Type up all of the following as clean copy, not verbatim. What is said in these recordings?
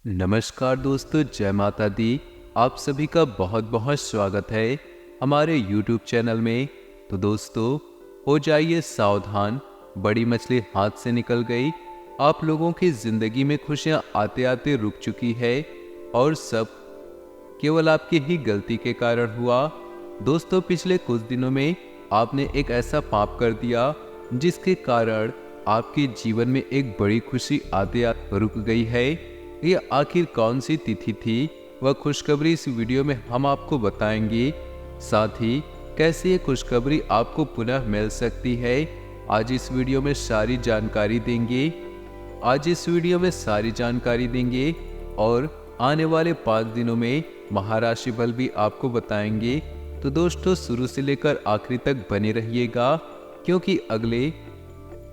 नमस्कार दोस्तों, जय माता दी। आप सभी का बहुत बहुत स्वागत है हमारे YouTube चैनल में। तो दोस्तों, हो जाइए सावधान, बड़ी मछली हाथ से निकल गई। आप लोगों की ज़िंदगी में खुशियाँ आते आते रुक चुकी है और सब केवल आपकी ही गलती के कारण हुआ। दोस्तों, पिछले कुछ दिनों में आपने एक ऐसा पाप कर दिया जिसके कारण आपके जीवन में एक बड़ी खुशी आते आते रुक गई है। ये आखिर कौन सी तिथि थी, वह खुशखबरी इस वीडियो में हम आपको बताएंगे। साथ ही कैसे ये खुशखबरी आपको पुनः मिल सकती है, आज इस वीडियो में सारी जानकारी देंगे। और आने वाले 5 दिनों में महाराशि फल भी आपको बताएंगे। तो दोस्तों, शुरू से लेकर आखिरी तक बने रहिएगा, क्योंकि अगले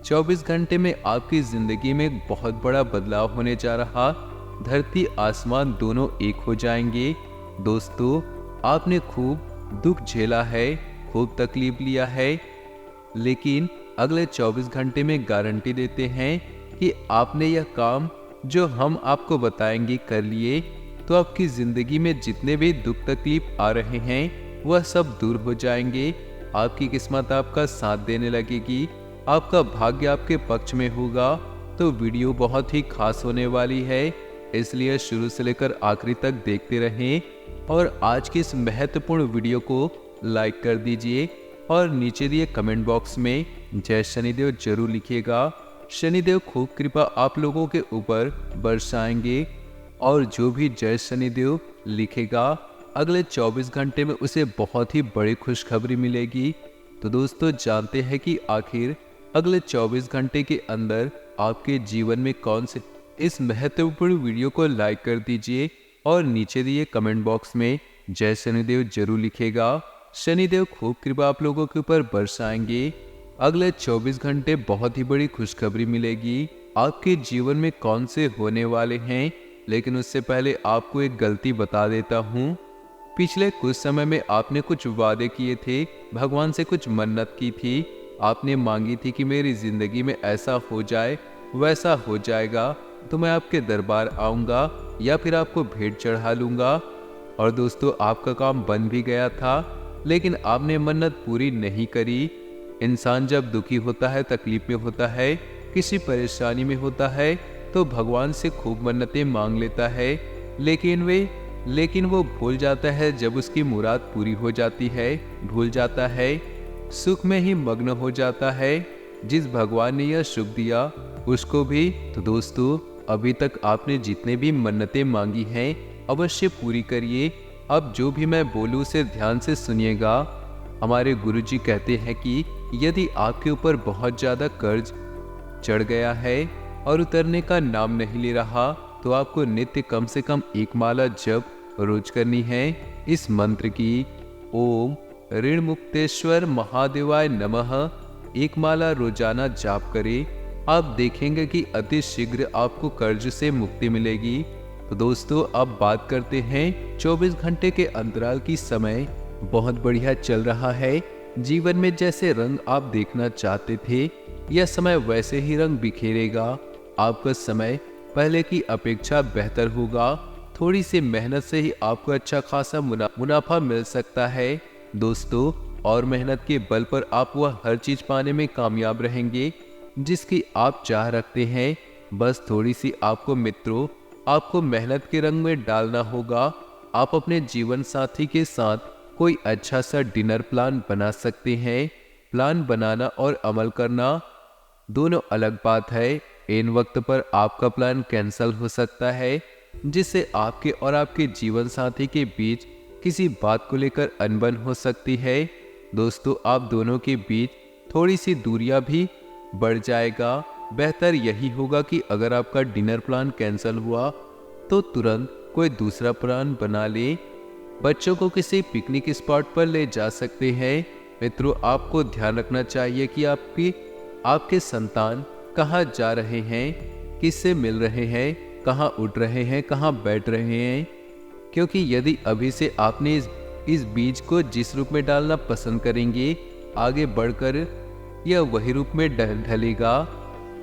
24 घंटे में आपकी जिंदगी में एक बहुत बड़ा बदलाव होने जा रहा। धरती आसमान दोनों एक हो जाएंगे। दोस्तों, आपने खूब दुख झेला है, खूब तकलीफ लिया है, लेकिन अगले 24 घंटे में गारंटी देते हैं कि आपने यह काम जो हम आपको बताएंगे कर लिए, तो आपकी जिंदगी में जितने भी दुख तकलीफ आ रहे हैं वह सब दूर हो जाएंगे। आपकी किस्मत आपका साथ देने लगेगी, आपका भाग्य आपके पक्ष में होगा। तो वीडियो बहुत ही खास होने वाली है, इसलिए शुरू से लेकर आखिरी तक देखते रहें। और आज की इस महत्वपूर्ण वीडियो को लाइक कर दीजिए और नीचे दिए कमेंट बॉक्स में जय शनिदेव जरूर लिखिएगा। शनिदेव खूब कृपा आप लोगों के ऊपर बरसाएंगे, और जो भी जय शनिदेव लिखेगा अगले 24 घंटे में उसे बहुत ही बड़ी खुशखबरी मिलेगी। तो दोस्तों, जानते हैं कि आखिर अगले 24 घंटे के अंदर आपके जीवन में कौन से। इस महत्वपूर्ण वीडियो को लाइक कर दीजिए और नीचे दिए कमेंट बॉक्स में जय शनिदेव जरूर लिखेगा। शनिदेव खूब कृपा आप लोगों के ऊपर बरसाएंगे। अगले 24 घंटे बहुत ही बड़ी खुशखबरी मिलेगी। आपके जीवन में कौन से होने वाले हैं, लेकिन उससे पहले आपको एक गलती बता देता हूँ। पिछले कुछ समय में आपने कुछ वादे किए थे, भगवान से कुछ मन्नत की थी। आपने मांगी थी कि मेरी जिंदगी में ऐसा हो जाए, वैसा हो जाएगा तो मैं आपके दरबार आऊँगा या फिर आपको भेंट चढ़ा लूँगा। और दोस्तों, आपका काम बन भी गया था, लेकिन आपने मन्नत पूरी नहीं करी। इंसान जब दुखी होता है, तकलीफ में होता है, किसी परेशानी में होता है, तो भगवान से खूब मन्नतें मांग लेता है, लेकिन वो भूल जाता है जब उसकी मुराद पूरी हो जाती है, भूल जाता है, सुख में ही मग्न हो जाता है। जिस भगवान ने यह सुख दिया उसको भी। तो दोस्तों, अभी तक आपने जितने भी मन्नतें मांगी हैं अवश्य पूरी करिए। अब जो भी मैं बोलूँ उसे ध्यान से सुनिएगा। हमारे गुरुजी कहते हैं कि यदि आपके ऊपर बहुत ज़्यादा कर्ज चढ़ गया है और उतरने का नाम नहीं ले रहा, तो आपको नित्य कम से कम 1 माला जप रोज करनी है। इस मंत्र की ओम ऋण मुक्तेश्वर महादेवाय नमः 1 माला रोजाना जाप करें। आप देखेंगे कि अति शीघ्र आपको कर्ज से मुक्ति मिलेगी। तो दोस्तों, अब बात करते हैं 24 घंटे के अंतराल की। समय बहुत बढ़िया चल रहा है। जीवन में जैसे रंग आप देखना चाहते थे, यह समय वैसे ही रंग बिखेरेगा। आपका समय पहले की अपेक्षा बेहतर होगा। थोड़ी सी मेहनत से ही आपको अच्छा खासा मुनाफा मिल सकता है। दोस्तों, और मेहनत के बल पर आप वह हर चीज पाने में कामयाब रहेंगे जिसकी आप चाह रखते हैं। बस थोड़ी सी आपको मेहनत के रंग में डालना होगा। आप अपने जीवन साथी के साथ कोई अच्छा सा डिनर प्लान बना सकते हैं। प्लान बनाना और अमल करना दोनों अलग बात है। इन वक्त पर आपका प्लान कैंसिल हो सकता है, जिससे आपके और आपके जीवन साथी के बीच किसी बात को लेकर अनबन हो सकती है। दोस्तों, आप दोनों के बीच थोड़ी सी दूरियां भी बढ़ जाएगा। बेहतर यही होगा कि अगर आपका डिनर प्लान कैंसिल हुआ तो तुरंत कोई दूसरा प्लान बना ले। बच्चों को किसी पिकनिक स्पॉट पर ले जा सकते हैं। मित्रों, आपको ध्यान रखना चाहिए कि आपके संतान कहाँ जा रहे हैं, किससे मिल रहे हैं, कहाँ उठ रहे हैं, कहाँ बैठ रहे हैं। क्योंकि यदि अभी से आपने इस बीज को जिस रूप में डालना पसंद करेंगे, आगे बढ़कर यह वही रूप में ढलेगा।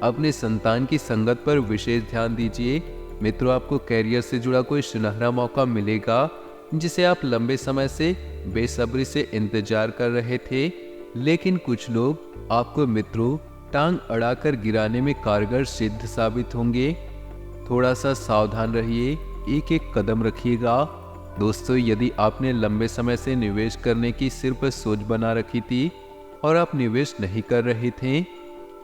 अपने संतान की संगत पर विशेष ध्यान दीजिए। मित्रों, आपको कैरियर से जुड़ा कोई सुनहरा मौका मिलेगा जिसे आप लंबे समय से बेसब्री से इंतजार कर रहे थे। लेकिन कुछ लोग आपको मित्रों टांग अड़ाकर गिराने में कारगर सिद्ध साबित होंगे। थोड़ा सा सावधान रहिए, एक एक कदम रखिएगा। दोस्तों, यदि आपने लंबे समय से निवेश करने की सिर्फ सोच बना रखी थी और आप निवेश नहीं कर रहे थे,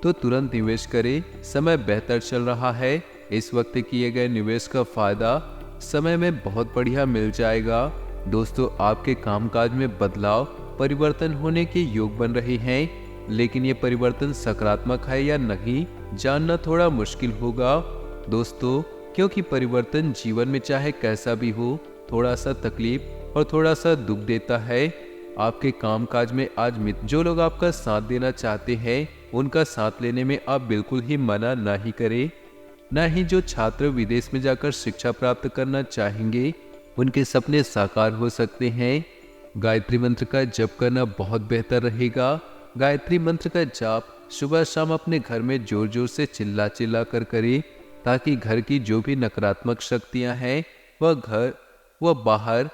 तो तुरंत निवेश करें। समय बेहतर चल रहा है। इस वक्त किए गए निवेश का फायदा समय में बहुत बढ़िया मिल जाएगा। दोस्तों, आपके कामकाज में बदलाव परिवर्तन होने के योग बन रहे हैं, लेकिन ये परिवर्तन सकारात्मक है या नहीं जानना थोड़ा मुश्किल होगा। दोस्तों, क्योंकि परिवर्तन जीवन में चाहे कैसा भी हो, थोड़ा सा तकलीफ और थोड़ा सा दुख देता है। आपके कामकाज में आज जो लोग आपका साथ देना चाहते हैं, उनका साथ लेने में आप बिल्कुल ही मना ना ही करें। न ही जो छात्र विदेश में जाकर शिक्षा प्राप्त करना चाहेंगे, उनके सपने साकार हो सकते हैं। गायत्री मंत्र का जप करना बहुत बेहतर रहेगा। गायत्री मंत्र का जाप सुबह शाम अपने घर में जोर जोर से चिल्ला चिल्ला कर करें, ताकि घर की जो भी नकारात्मक शक्तियां हैं वह घर व बाहर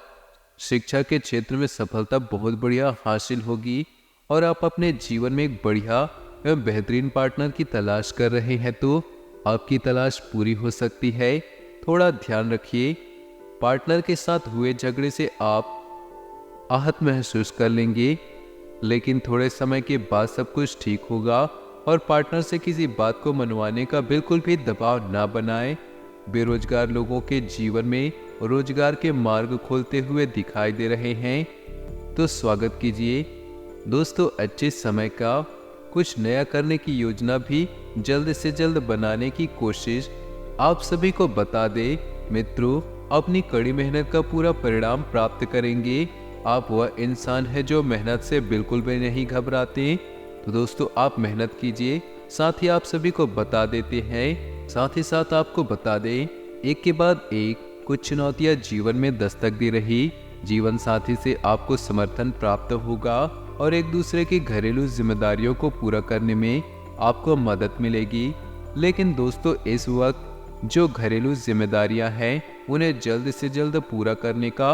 शिक्षा के क्षेत्र में सफलता बहुत बढ़िया हासिल होगी। और आप अपने जीवन में एक बढ़िया एवं बेहतरीन पार्टनर की तलाश कर रहे हैं, तो आपकी तलाश पूरी हो सकती है। थोड़ा ध्यान रखिए, पार्टनर के साथ हुए झगड़े से आप आहत महसूस कर लेंगे, लेकिन थोड़े समय के बाद सब कुछ ठीक होगा। और पार्टनर से किसी बात को मनवाने का बिल्कुल भी दबाव ना बनाएं। बेरोजगार लोगों के जीवन में रोजगार के मार्ग खोलते हुए दिखाई दे रहे हैं, तो स्वागत कीजिए। दोस्तों, अच्छे समय का कुछ नया करने की योजना भी जल्द से जल्द बनाने की कोशिश आप सभी को बता दे। मित्रों, अपनी कड़ी मेहनत का पूरा परिणाम प्राप्त करेंगे। आप वह इंसान है जो मेहनत से बिल्कुल भी नहीं घबराते। तो दोस्तों, आप मेहनत कीजिए। साथ ही आप सभी को बता देते हैं, साथ ही साथ आपको बता दें, एक के बाद एक कुछ चुनौतियां जीवन में दस्तक दे रही। जीवन साथी से आपको समर्थन प्राप्त होगा और एक दूसरे की घरेलू जिम्मेदारियों को पूरा करने में आपको मदद मिलेगी। लेकिन दोस्तों, इस वक्त जो घरेलू जिम्मेदारियां हैं, उन्हें जल्द से जल्द पूरा करने का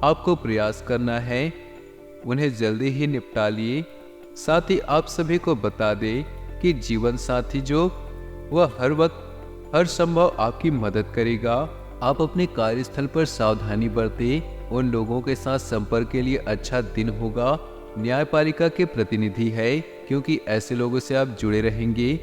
आपको प्रयास करना है। उन्हें जल्दी ही निपटा लिए। साथ ही आप सभी को बता दें कि जीवन साथी जो वह हर वक्त हर संभव आपकी मदद करेगा। आप अपने कार्यस्थल पर सावधानी बरतें। उन लोगों के साथ संपर्क के लिए अच्छा दिन होगा। न्यायपालिका के प्रतिनिधि है, क्योंकि ऐसे लोगों से आप जुड़े रहेंगे।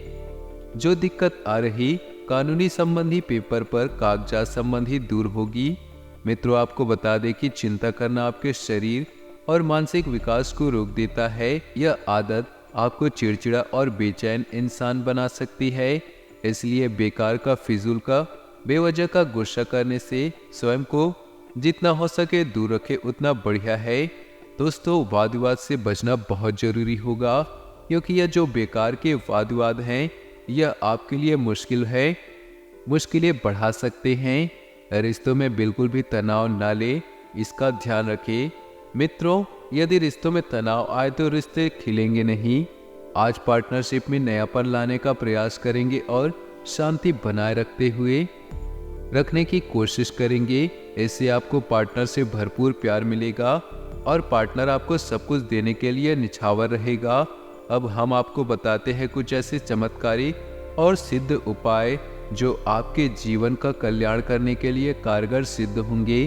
जो दिक्कत आ रही कानूनी संबंधी पेपर पर कागजात संबंधी दूर होगी। मित्रों, आपको बता दें कि चिंता करना आपके शरीर और मानसिक विकास को रोक देता है। यह आदत आपको चिड़चिड़ा और बेचैन इंसान बना सकती है। इसलिए बेकार का फिजूल का बेवजह का गुस्सा करने से स्वयं को जितना हो सके दूर रखे, उतना बढ़िया है। दोस्तों, वाद विवाद से बचना बहुत जरूरी होगा, क्योंकि यह जो बेकार के वाद विवाद हैं, यह आपके लिए मुश्किलें बढ़ा सकते हैं। रिश्तों में बिल्कुल भी तनाव ना ले, इसका ध्यान रखें। मित्रों, यदि रिश्तों में तनाव आए तो रिश्ते खिलेंगे नहीं। आज पार्टनरशिप में नयापन लाने का प्रयास करेंगे और शांति बनाए रखने की कोशिश करेंगे। इससे आपको पार्टनर से भरपूर प्यार मिलेगा और पार्टनर आपको सब कुछ देने के लिए निछावर रहेगा। अब हम आपको बताते हैं कुछ ऐसे चमत्कारी और सिद्ध उपाय जो आपके जीवन का कल्याण करने के लिए कारगर सिद्ध होंगे।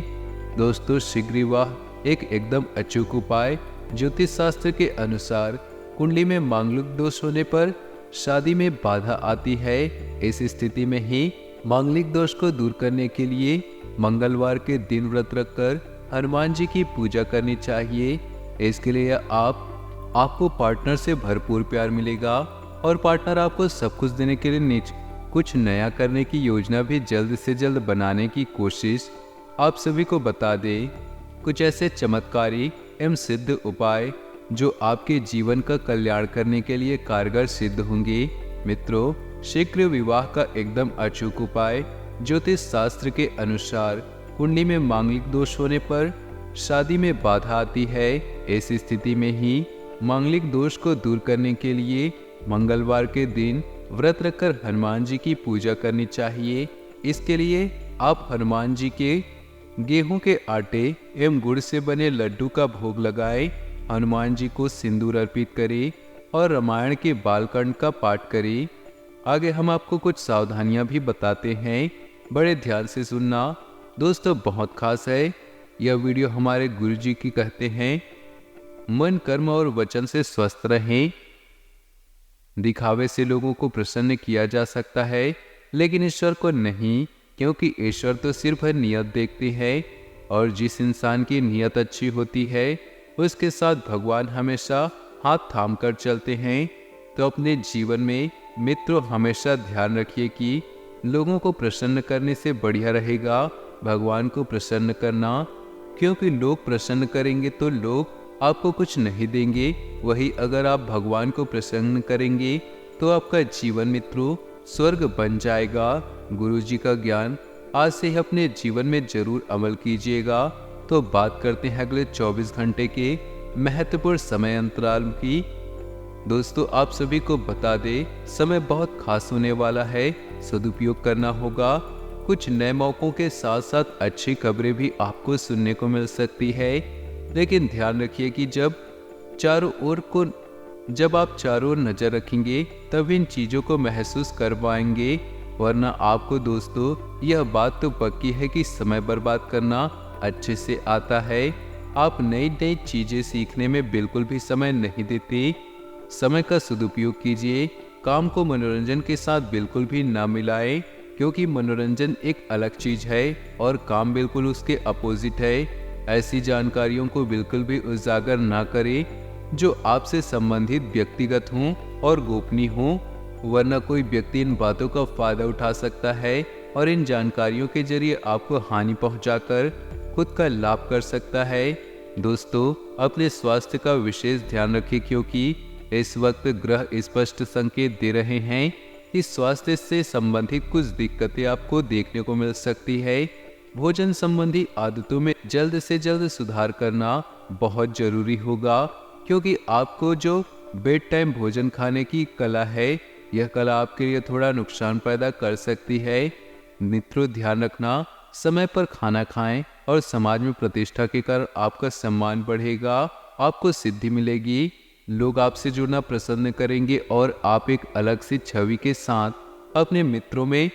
दोस्तों, शीघ्र विवाह एक एकदम अचूक उपाय। ज्योतिष शास्त्र के अनुसार कुंडली में मांगलिक दोष होने पर शादी में बाधा आती है। इस स्थिति में ही मांगलिक दोष को दूर करने के लिए मंगलवार के दिन व्रत रखकर हनुमान जी की पूजा करनी चाहिए। इसके लिए आपको पार्टनर से भरपूर प्यार मिलेगा और पार्टनर आपको सब कुछ देने के लिए कुछ नया करने की योजना भी जल्द से जल्द बनाने की कोशिश आप सभी को बता दे। कुछ ऐसे चमत्कारी एवं सिद्ध उपाय जो आपके जीवन का कल्याण करने के लिए कारगर सिद्ध होंगे। मित्रों, शीघ्र विवाह का एकदम अचूक उपाय। ज्योतिष शास्त्र के अनुसार कुंडली में मांगलिक दोष होने पर शादी में बाधा आती है। इस स्थिति में ही मांगलिक दोष को दूर करने के लिए मंगलवार के दिन व्रत रखकर हनुमान जी की पूजा करनी चाहिए। इसके लिए आप हनुमान जी के गेहूं के आटे एवं गुड़ से बने लड्डू का भोग लगाएं, हनुमान जी को सिंदूर अर्पित करें और रामायण के बालकांड का पाठ करें। आगे हम आपको कुछ सावधानियां भी बताते हैं, बड़े ध्यान से सुनना। दोस्तों बहुत खास है यह वीडियो। हमारे गुरुजी की कहते हैं, मन कर्म और वचन से स्वस्थ रहें। दिखावे से लोगों को प्रसन्न किया जा सकता है लेकिन ईश्वर को नहीं, क्योंकि ईश्वर तो सिर्फ नियत देखते हैं और जिस इंसान की नियत अच्छी होती है उसके साथ भगवान हमेशा हाथ थाम कर चलते हैं। तो अपने जीवन में मित्रों हमेशा ध्यान रखिए कि लोगों को प्रसन्न करने से बढ़िया रहेगा भगवान को प्रसन्न करना, क्योंकि लोग प्रसन्न करेंगे तो लोग आपको कुछ नहीं देंगे, वही अगर आप भगवान को प्रसन्न करेंगे तो आपका जीवन मित्रों स्वर्ग बन जाएगा। गुरुजी का ज्ञान आज से ही अपने जीवन में जरूर अमल कीजिएगा। तो बात करते हैं अगले 24 घंटे के महत्वपूर्ण समय अंतराल की। दोस्तों आप सभी को बता दें, समय बहुत खास होने वाला है, सदुपयोग करना होगा। कुछ नए मौकों के साथ साथ अच्छी खबरें भी आपको सुनने को मिल सकती है, लेकिन ध्यान रखिए कि जब आप चारों ओर नजर रखेंगे तब इन चीजों को महसूस कर पाएंगे, वरना आपको दोस्तों यह बात तो पक्की है कि समय बर्बाद करना अच्छे से आता है। आप नई नई चीजें सीखने में बिल्कुल भी समय नहीं देते। समय का सदुपयोग कीजिए, काम को मनोरंजन के साथ बिल्कुल भी ना मिलाएं, क्योंकि मनोरंजन एक अलग चीज है और काम बिल्कुल उसके अपोजिट है। ऐसी जानकारियों को बिल्कुल भी उजागर ना करें जो आपसे संबंधित व्यक्तिगत हों और गोपनीय हों, वरना कोई व्यक्ति इन बातों का फायदा उठा सकता है और इन जानकारियों के जरिए आपको हानि पहुंचाकर खुद का लाभ कर सकता है। दोस्तों अपने स्वास्थ्य का विशेष ध्यान रखें, क्योंकि इस वक्त ग्रह स्पष्ट संकेत दे रहे हैं कि स्वास्थ्य से संबंधित कुछ दिक्कतें आपको देखने को मिल सकती है। भोजन संबंधी आदतों में जल्द से जल्द सुधार करना बहुत जरूरी होगा, क्योंकि आपको जो बेड टाइम भोजन खाने की कला है यह कला आपके लिए थोड़ा नुकसान पैदा कर सकती है। मित्रों ध्यान रखना, समय पर खाना खाएं और समाज में प्रतिष्ठा के कारण आपका सम्मान बढ़ेगा, आपको सिद्धि मिलेगी, लोग आपसे जुड़ना पसंद करेंगे और आप एक अलग सी छवि के साथ अपने मित्रों में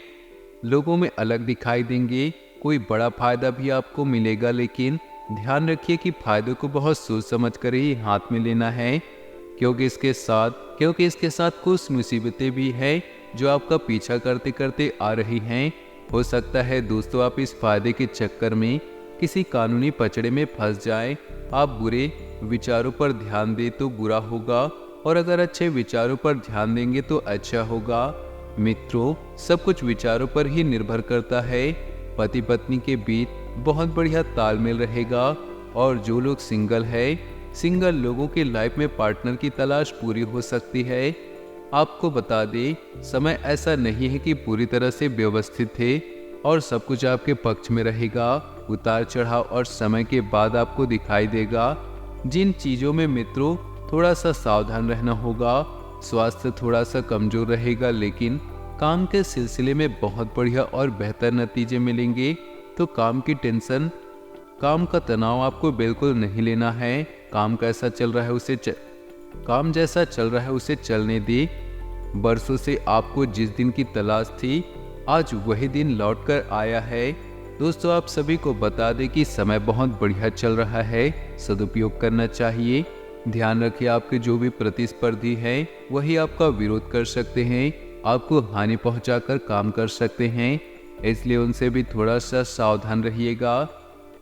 लोगों में अलग दिखाई देंगे। कोई बड़ा फायदा भी आपको मिलेगा, लेकिन ध्यान रखिए कि फायदे को बहुत सोच समझ कर ही हाथ में लेना है, क्योंकि इसके साथ कुछ मुसीबतें भी हैं जो आपका पीछा करते करते आ रही हैं। हो सकता है दोस्तों आप इस फायदे के चक्कर में किसी कानूनी पचड़े में फंस जाएं। आप बुरे विचारों पर ध्यान दें तो बुरा होगा, और अगर अच्छे विचारों पर ध्यान देंगे तो अच्छा होगा। मित्रों सब कुछ विचारों पर ही निर्भर करता है। पति पत्नी के बीच बहुत बढ़िया तालमेल रहेगा, और जो लोग सिंगल लोगों की लाइफ में पार्टनर की तलाश पूरी हो सकती है। आपको बता दें, समय ऐसा नहीं है कि पूरी तरह से व्यवस्थित है और सब कुछ आपके पक्ष में रहेगा। उतार चढ़ाव और समय के बाद आपको दिखाई देगा। जिन चीजों में मित्रों थोड़ा सा सावधान रहना होगा, स्वास्थ्य थोड़ा सा कमजोर रहेगा, लेकिन काम के सिलसिले में बहुत बढ़िया और बेहतर नतीजे मिलेंगे। तो काम की टेंशन, काम का तनाव आपको बिल्कुल नहीं लेना है। काम जैसा चल रहा है उसे चलने दे। बरसों से आपको जिस दिन की तलाश थी आज वही दिन लौट कर आया है। दोस्तों आप सभी को बता दें कि समय बहुत बढ़िया चल रहा है, सदुपयोग करना चाहिए। ध्यान रखिए आपके जो भी प्रतिस्पर्धी हैं वही आपका विरोध कर सकते हैं, आपको हानि पहुंचाकर काम कर सकते हैं, इसलिए उनसे भी थोड़ा सा सावधान रहिएगा।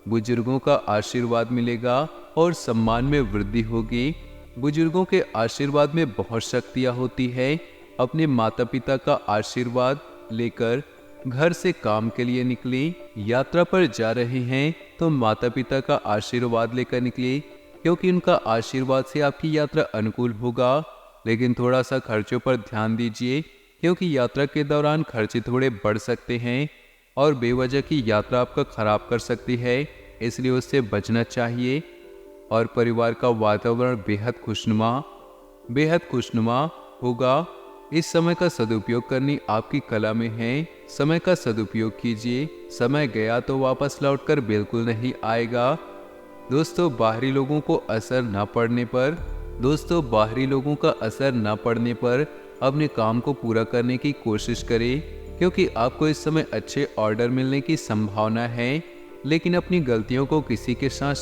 बुजुर्गों का आशीर्वाद मिलेगा और सम्मान में वृद्धि होगी। बुजुर्गों के आशीर्वाद में बहुत शक्तियाँ होती है। अपने माता पिता का आशीर्वाद लेकर घर से काम के लिए निकले, यात्रा पर जा रहे हैं तो माता पिता का आशीर्वाद लेकर निकले, क्योंकि उनका आशीर्वाद से आपकी यात्रा अनुकूल होगा। लेकिन थोड़ा सा खर्चों पर ध्यान दीजिए, क्योंकि यात्रा के दौरान खर्चे थोड़े बढ़ सकते हैं और बेवजह की यात्रा आपका खराब कर सकती है, इसलिए उससे बचना चाहिए। और परिवार का वातावरण बेहद खुशनुमा होगा। इस समय का सदुपयोग करनी आपकी कला में है। समय का सदुपयोग कीजिए। समय गया तो वापस लौटकर बिल्कुल नहीं आएगा। दोस्तों, बाहरी लोगों को असर न पड़ने पर अपने काम को पूरा करने की कोशिश करें, क्योंकि आपको इस समय अच्छे ऑर्डर मिलने की संभावना है। लेकिन अपनी गतिविधियों को किसी के साथ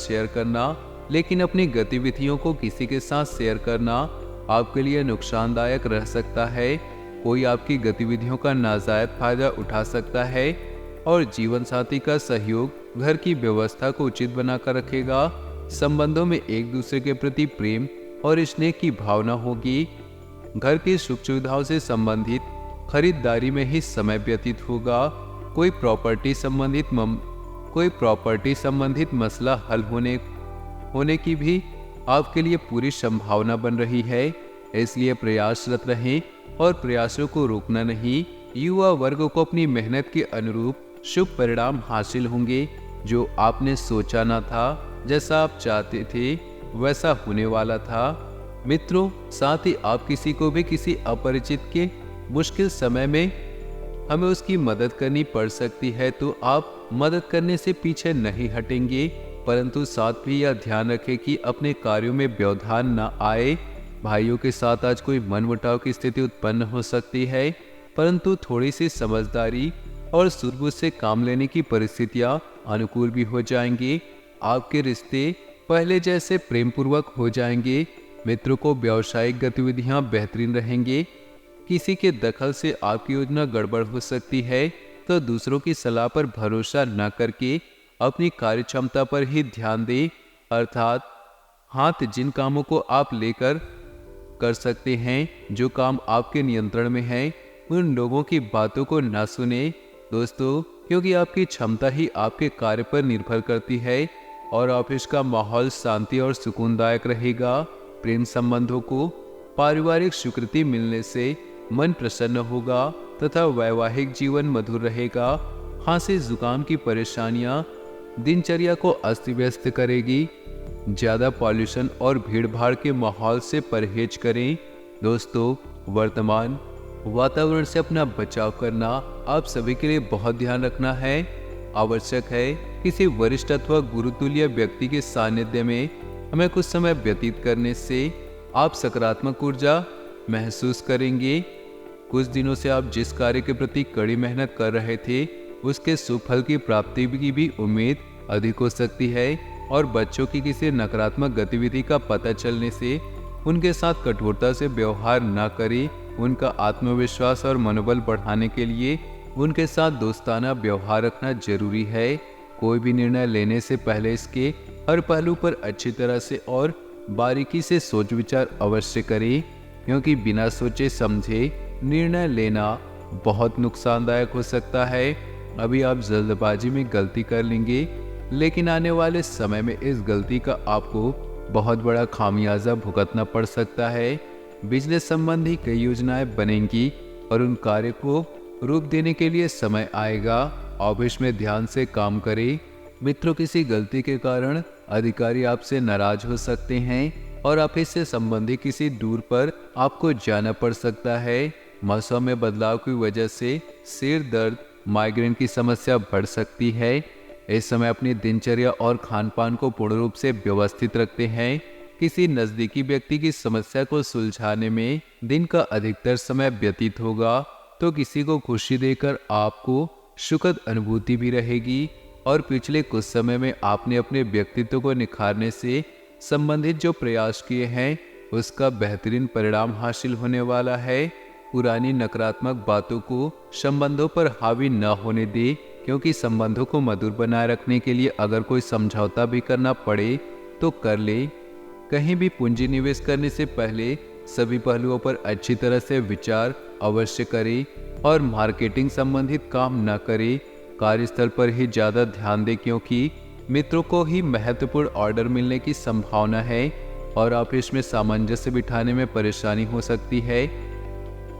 शेयर करना आपके लिए नुकसानदायक रह सकता है। कोई आपकी गतिविधियों का नाजायज फायदा उठा सकता है और जीवन साथी का सहयोग घर की व्यवस्था को उचित बनाकर रखेगा। संबंधों में एक दूसरे के प्रति प्रेम और स्नेह की भावना होगी। घर की सुख सुविधाओं से संबंधित खरीदारी में ही समय व्यतीत होगा। कोई प्रॉपर्टी संबंधित मसला हल होने की भी आपके लिए पूरी संभावना बन रही है। इसलिए प्रयासरत रहें और प्रयासों को रोकना नहीं। युवा वर्ग को अपनी मेहनत के अनुरूप शुभ परिणाम हासिल होंगे। जो आपने सोचा ना था, जैसा आप चाहते थे वैसा होने वाला था। मित्रों, साथ ही आप किसी को भी किसी अपरिचित के मुश्किल समय में हमें उसकी मदद करनी पड़ सकती है, तो आप मदद करने से पीछे नहीं हटेंगे। परंतु साथ भी यह ध्यान रखें कि अपने कार्यों में व्यवधान न आए। भाइयों के साथ आज कोई मनमुटाव की स्थिति उत्पन्न हो सकती है, परंतु थोड़ी सी समझदारी और सूझबूझ से काम लेने की परिस्थितियां अनुकूल भी हो जाएंगी। आपके रिश्ते पहले जैसे प्रेम पूर्वक हो जाएंगे। मित्रों को व्यावसायिक गतिविधियां बेहतरीन रहेंगे। किसी के दखल से आपकी योजना गड़बड़ हो सकती है, तो दूसरों की सलाह पर भरोसा न करके अपनी कार्य क्षमता पर ही ध्यान दें। अर्थात जिन कामों को आप लेकर कर सकते हैं, जो काम आपके नियंत्रण में है, उन लोगों की बातों को न सुने। दोस्तों, क्योंकि आपकी क्षमता ही आपके कार्य पर निर्भर करती है और ऑफिस का माहौल शांति और सुकूनदायक रहेगा। प्रेम संबंधों को पारिवारिक स्वीकृति मिलने से मन प्रसन्न होगा तथा वैवाहिक जीवन मधुर रहेगा। खांसी जुकाम की परेशानियां दिनचर्या को अस्त व्यस्त करेगी। ज्यादा पॉल्यूशन और भीड़भाड़ के माहौल से परहेज करें। दोस्तों, वर्तमान वातावरण से अपना बचाव करना आप सभी के लिए बहुत ध्यान रखना है। आवश्यक है किसी वरिष्ठ अथवा गुरुतुल्य व्यक्ति के सानिध्य में हमें कुछ समय व्यतीत करने से आप सकारात्मक ऊर्जा महसूस करेंगे। कुछ दिनों से आप जिस कार्य के प्रति कड़ी मेहनत कर रहे थे, उसके सुफल की प्राप्ति की भी उम्मीद अधिक हो सकती है। और बच्चों की किसी नकारात्मक गतिविधि का पता चलने से उनके साथ कठोरता से व्यवहार न करें। उनका आत्मविश्वास और मनोबल बढ़ाने के लिए उनके साथ दोस्ताना व्यवहार रखना जरूरी है। कोई भी निर्णय लेने से पहले इसके हर पहलू पर अच्छी तरह से और बारीकी से सोच विचार अवश्य करें, क्योंकि बिना सोचे समझे निर्णय लेना बहुत नुकसानदायक हो सकता है। अभी आप जल्दबाजी में गलती कर लेंगे, लेकिन आने वाले समय में इस गलती का आपको बहुत बड़ा खामियाजा भुगतना पड़ सकता है। बिजनेस संबंधी कई योजनाएं बनेंगी और उन कार्य को रूप देने के लिए समय आएगा। ऑफिस में ध्यान से काम करें। मित्रों, किसी गलती के कारण अधिकारी आपसे नाराज हो सकते हैं और ऑफिस से संबंधित किसी दूर पर आपको जाना पड़ सकता है। मौसम में बदलाव की वजह से सिर दर्द, माइग्रेन की समस्या बढ़ सकती है। इस समय अपनी दिनचर्या और खान पान को पूर्ण रूप से व्यवस्थित रखते हैं। किसी नजदीकी व्यक्ति की समस्या को सुलझाने में दिन का अधिकतर समय व्यतीत होगा, तो किसी को खुशी देकर आपको सुखद अनुभूति भी रहेगी। और पिछले कुछ समय में आपने अपने व्यक्तित्व को निखारने से संबंधित जो प्रयास किए हैं, उसका बेहतरीन परिणाम हासिल होने वाला है। पुरानी नकारात्मक बातों को संबंधों पर हावी न होने दे, क्योंकि संबंधों को मधुर बनाए रखने के लिए अगर कोई समझौता भी करना पड़े तो कर ले। कहीं भी पूंजी निवेश करने से पहले सभी पहलुओं पर अच्छी तरह से विचार अवश्य करें और मार्केटिंग संबंधित काम न करें। कार्यस्थल पर ही ज़्यादा ध्यान दें, क्योंकि मित्रों को ही महत्वपूर्ण ऑर्डर मिलने की संभावना है और ऑफिस में सामंजस्य बिठाने में परेशानी हो सकती है।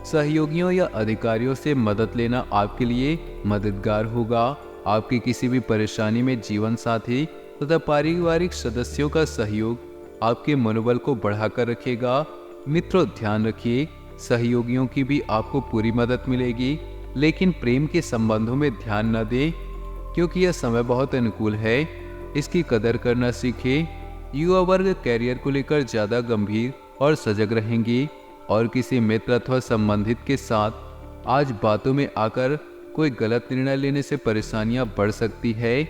सहयोगियों या अधिकारियों से मदद लेना आपके लिए मददगार होगा। आपकी किसी भी परेशानी में जीवन साथी तथा पारिवारिक सदस्यों का सहयोग आपके मनोबल को बढ़ाकर रखेगा। मित्रों, ध्यान रखिए, सहयोगियों की भी आपको पूरी मदद मिलेगी। लेकिन प्रेम के संबंधों में ध्यान न दें, क्योंकि यह समय बहुत अनुकूल है। इसकी कदर करना सीखें। युवा वर्ग कैरियर को लेकर ज़्यादा गंभीर और सजग रहेंगे, और किसी मित्र अथवा संबंधित के साथ आज बातों में आकर कोई गलत निर्णय लेने से परेशानियां बढ़ सकती है।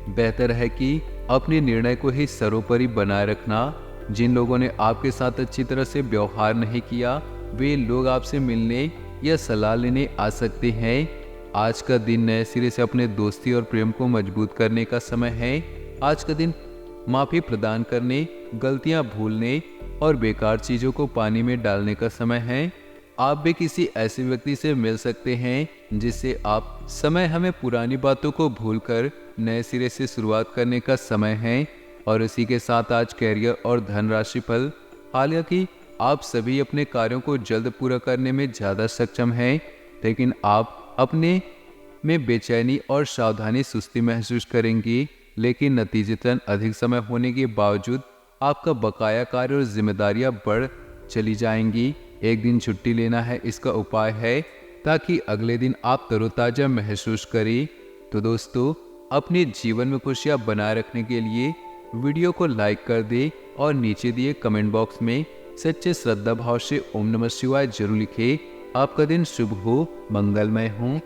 बेहतर है कि अपने निर्णय को ही सर्वोपरि बनाए रखना। जिन लोगों ने आपके साथ अच्छी तरह से व्यवहार नहीं किया, वे लोग आपसे मिलने या सलाह लेने आ सकते हैं। आज का दिन नए सिरे से अपने दोस्ती और प्रेम को मजबूत करने का समय है। आज का दिन माफी प्रदान करने, गलतियां भूलने और बेकार चीजों को पानी में डालने का समय है। आप भी किसी ऐसे व्यक्ति से मिल सकते हैं जिससे आप समय हमें पुरानी बातों को भूलकर नए सिरे से शुरुआत करने का समय है। और इसी के साथ आज कैरियर और धनराशि फल। हालांकि आप सभी अपने कार्यों को जल्द पूरा करने में ज़्यादा सक्षम हैं, लेकिन आप अपने में बेचैनी और सावधानी सुस्ती महसूस करेंगी। लेकिन नतीजतन अधिक समय होने के बावजूद आपका बकाया कार्य और जिम्मेदारियां बढ़ चली जाएंगी। एक दिन छुट्टी लेना है इसका उपाय है, ताकि अगले दिन आप तरोताजा महसूस करें। तो दोस्तों, अपने जीवन में खुशियां बनाए रखने के लिए वीडियो को लाइक कर दें और नीचे दिए कमेंट बॉक्स में सच्चे श्रद्धा भाव से ओम नमः शिवाय जरूर लिखें। आपका दिन शुभ हो, मंगलमय हो।